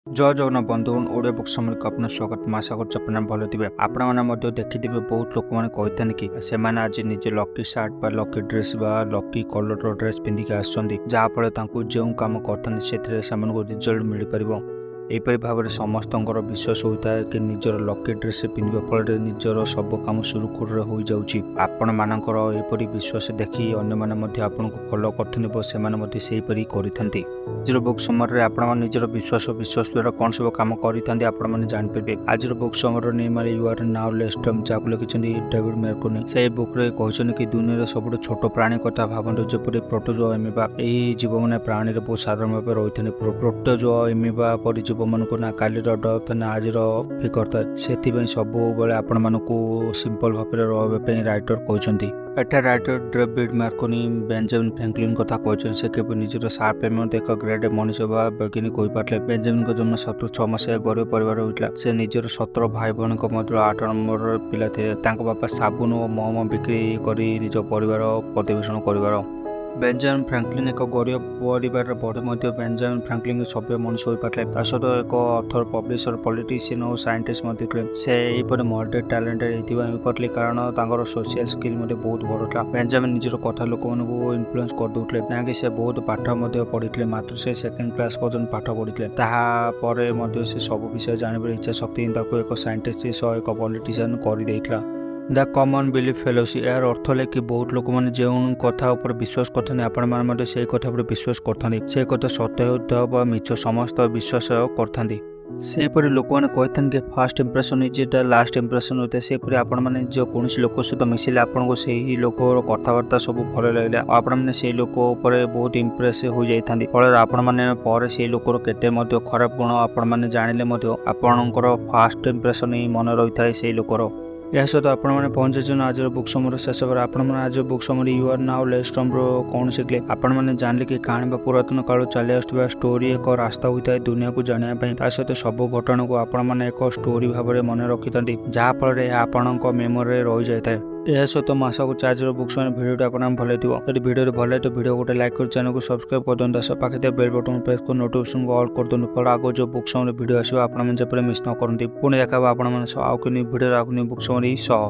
जय जगन्नाथ बंधुगण Odia book summary को अपना स्वागत आशा कर भल थे आपने देखिथे बहुत लोक मैंने कही कि से आज निजे lucky shirt lucky dress lucky colour dress पिंधिक आसफल जो कम करते रिजल्ट मिल पार यहपरी भाव में समस्त विश्वास होता है कि निजर लकी ड्रेस पिंधा फल निजर सब कम सुरुखुर हो जाऊँगी आपण मानकर यहपरी विश्वास देखी अन्य आपन को फॉलो करते से आज बुक समर आपण निजर विश्वास द्वारा कौन सब कम करें आज बुक समर नहीं यू आर नाउ लेस्टम जहाँ लिखिं डेविड मैर्कोनी से बुक रे कहते कि दुनिया सब छोट प्राणी कथा भावतु जपरी प्रोटोजोआ एमिबा यही जीव मैंने प्राणी बहुत साधारण भाव रही है प्रोटोजोआ एमिबा पर जीव मानक ना काली डर ना आज फिकर था से सब आपण मानक सिंपल भाव में राइटर कहते एटा राइटर डेविड मैर्कोनी बेंजामिन फ्रैंकलिन कथा कहते से केवल निजर सार्प एक ग्रेड मनीष वैज्ञानिक हो पारे बेंजामिन जन्म 6 मास गरीब परिवार होता से निजर 17 भाई भौणी मध्य 8 नंबर पिला थे बापा साबुन और मोम बिक्री कर निज परिवार प्रतिपोषण कर बेंजामिन फ्रैंकलिन एक गरीब परिवार बढ़ी बेंजामिन फ्रैंकलिन सभ्य मनीष हो पारे सहित एक ऑथर पब्लिशर पॉलिटिशियन और साइंटिस्ट से मल्टी टैलेंटेड हो पारे कारण सोशल स्किल बहुत बड़ा बेंजामिन निजर कथा लोक इन्फ्लुएंस करदे ना कि से बहुत पाठ पढ़ी मात्र से सेकेंड क्लास पर्यटन पाठ पढ़ी तापर से सब विषय जानवर इच्छा शक्ति एक साइंटिस्ट एक पॉलिटिशियन कर द कॉमन बिलीफ फेलोसी यार अर्थ है कि बहुत लोक मैंने जो कथा उपर विश्वास करते आपण से कथा पर विश्वास करते से कथा सत्य होता मिछ समस्त विश्वास करते सेपरी लोक मैंने कहते कि fast impression is the last impression होता है सेपरी आपण मैंने जो कौन लोक सहित मिसिले आपको से लोक कथबार्ता सब भल लगे आपने से लोक बहुत इम्प्रेस हो जाता फल आपण मैंने से लोकर केते खराब गुण आपण मैंने जानिले आपणकर फास्ट इंप्रेशन ही मन रही है से लोकर यह सहित आपने पहुंचे आज बुक समर शेष पर आपण आज बुक समर यू आर नाउ लेस्टम कौन शिखले आपण मैंने जानले कि कहानी पुरातन काल चली आसुवा स्टोरी एक रास्ता होता है दुनिया को जानापी सहित सब घटना को आपण मैंने एक स्टोरी भाव में मन रखी था जहाँफल आपण मेमोरी रही जाए यह सहित आशा कर आज बुक समर भिडियो आपको भल लगे भिडियो भल लगे तो भिडियो गोटे लाइक कर चैनल को सब्सक्राइब कर दिखाते आस पाखे बेल बटन प्रेस कर नोटिफिकेशन को ऑल कर दिखाते फल आगे जो बुक समर भिडियो आसो आपने मिस न करते पुणी देखा आपण मैंने आउ कि भिडियो बुक समर सह।